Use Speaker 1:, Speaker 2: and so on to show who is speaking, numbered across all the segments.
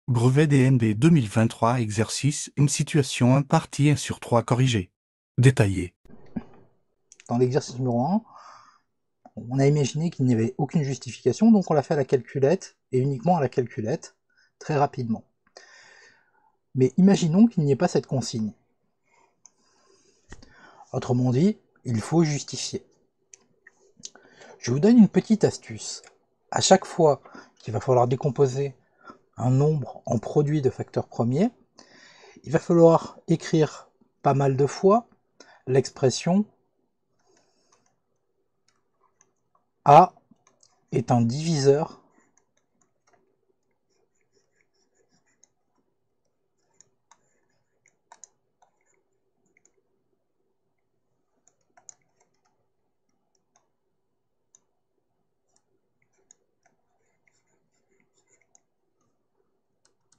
Speaker 1: Brevet DNB 2023, exercice, une situation 1, partie 1 sur 3 corrigée. Détaillé.
Speaker 2: Dans l'exercice numéro 1, on a imaginé qu'il n'y avait aucune justification, donc on l'a fait à la calculette, et uniquement à la calculette, très rapidement. Mais imaginons qu'il n'y ait pas cette consigne. Autrement dit, il faut justifier. Je vous donne une petite astuce. À chaque fois qu'il va falloir décomposer un nombre en produit de facteurs premiers, il va falloir écrire pas mal de fois l'expression A est un diviseur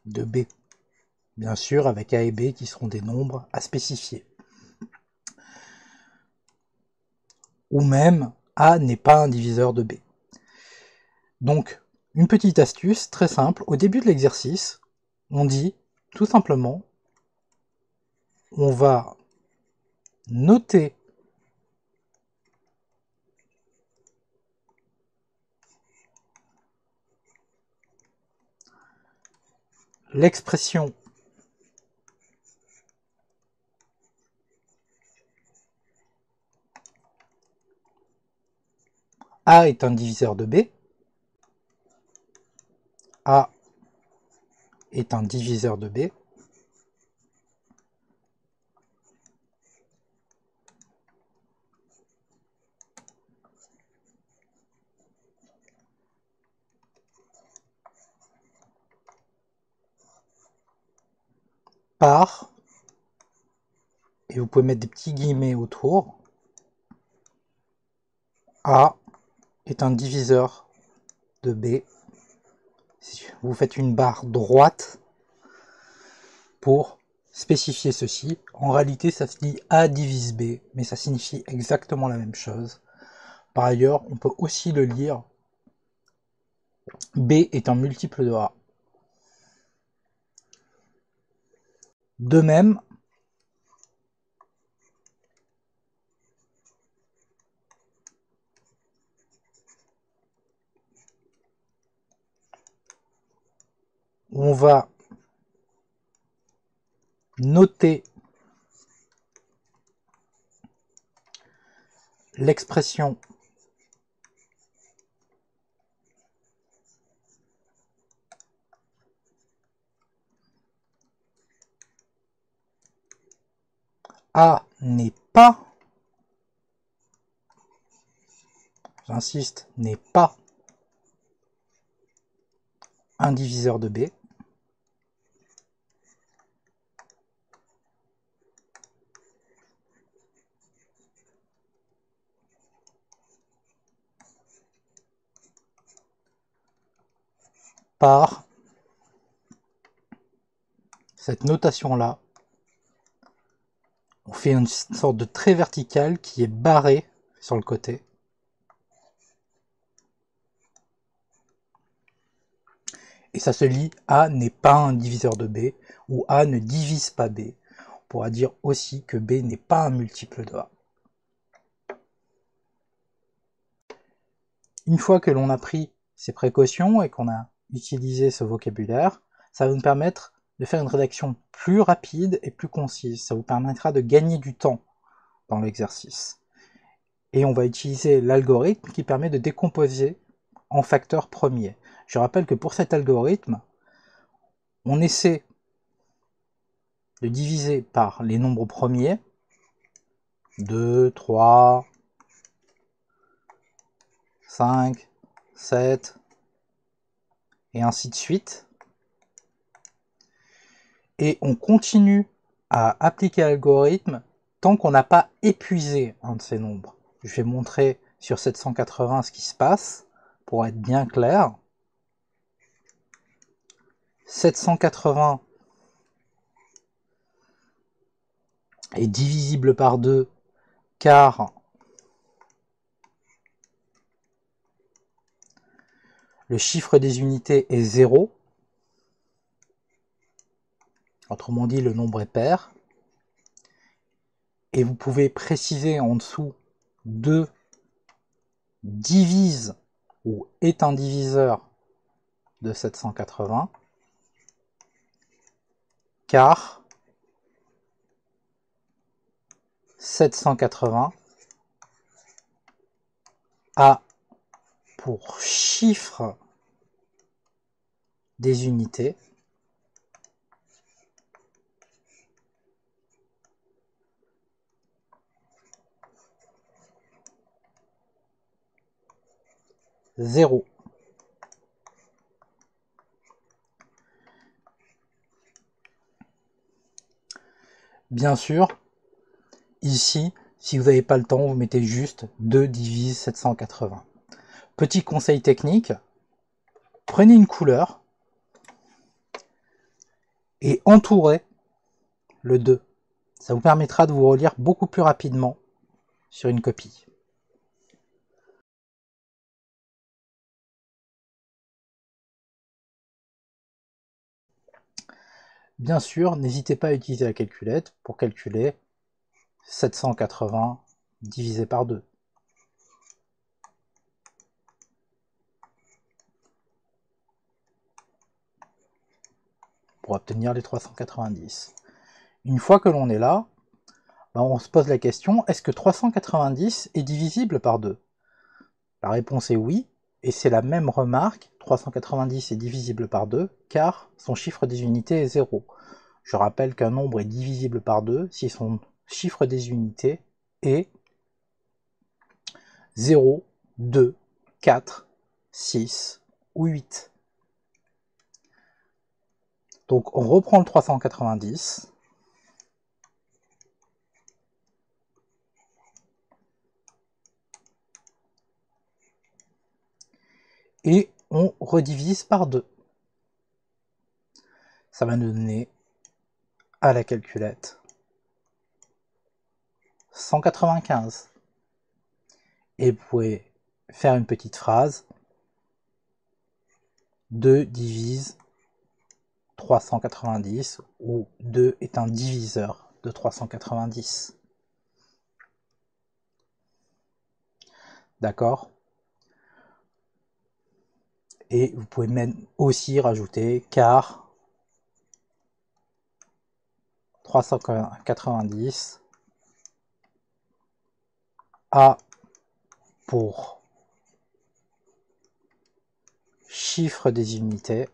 Speaker 2: de B. Bien sûr, avec A et B qui seront des nombres à spécifier. Ou même A n'est pas un diviseur de B. Donc, une petite astuce très simple, au début de l'exercice, on dit tout simplement, on va noter l'expression A est un diviseur de B, A est un diviseur de B, par, et vous pouvez mettre des petits guillemets autour, A est un diviseur de B. Si vous faites une barre droite pour spécifier ceci. En réalité, ça se dit A divise B, mais ça signifie exactement la même chose. Par ailleurs, on peut aussi le lire B est un multiple de A. De même, on va noter l'expression A n'est pas, j'insiste, n'est pas un diviseur de B. Par cette notation-là, on fait une sorte de trait vertical qui est barré sur le côté. Et ça se lit A n'est pas un diviseur de B, ou A ne divise pas B. On pourra dire aussi que B n'est pas un multiple de A. Une fois que l'on a pris ces précautions et qu'on a utilisé ce vocabulaire, ça va nous permettre de faire une rédaction plus rapide et plus concise. Ça vous permettra de gagner du temps dans l'exercice. Et on va utiliser l'algorithme qui permet de décomposer en facteurs premiers. Je rappelle que pour cet algorithme, on essaie de diviser par les nombres premiers, 2, 3, 5, 7, et ainsi de suite. Et on continue à appliquer l'algorithme tant qu'on n'a pas épuisé un de ces nombres. Je vais montrer sur 780 ce qui se passe, pour être bien clair. 780 est divisible par 2, car le chiffre des unités est 0. Autrement dit, le nombre est pair. Et vous pouvez préciser en dessous 2 divise ou est un diviseur de 780, car 780 a pour chiffre des unités zéro. Bien sûr, ici, si vous n'avez pas le temps, vous mettez juste 2 divise 780. Petit conseil technique, prenez une couleur et entourez le 2. Ça vous permettra de vous relire beaucoup plus rapidement sur une copie. Bien sûr, n'hésitez pas à utiliser la calculette pour calculer 780 divisé par 2. Pour obtenir les 390. Une fois que l'on est là, on se pose la question, est-ce que 390 est divisible par 2? La réponse est oui, et c'est la même remarque, 390 est divisible par 2, car son chiffre des unités est 0. Je rappelle qu'un nombre est divisible par 2 si son chiffre des unités est 0, 2, 4, 6 ou 8. Donc on reprend le 390, et on redivise par 2. Ça va nous donner à la calculette 195. Et vous pouvez faire une petite phrase. 2 divise 390, où 2 est un diviseur de 390. D'accord? Et vous pouvez même aussi rajouter car 390 a pour chiffre des unités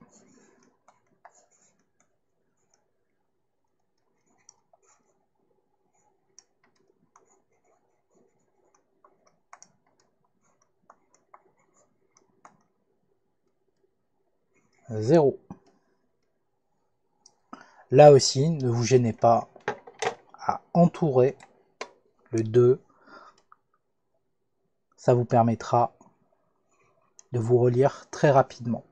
Speaker 2: zéro. Là aussi, ne vous gênez pas à entourer le 2. Ça vous permettra de vous relire très rapidement.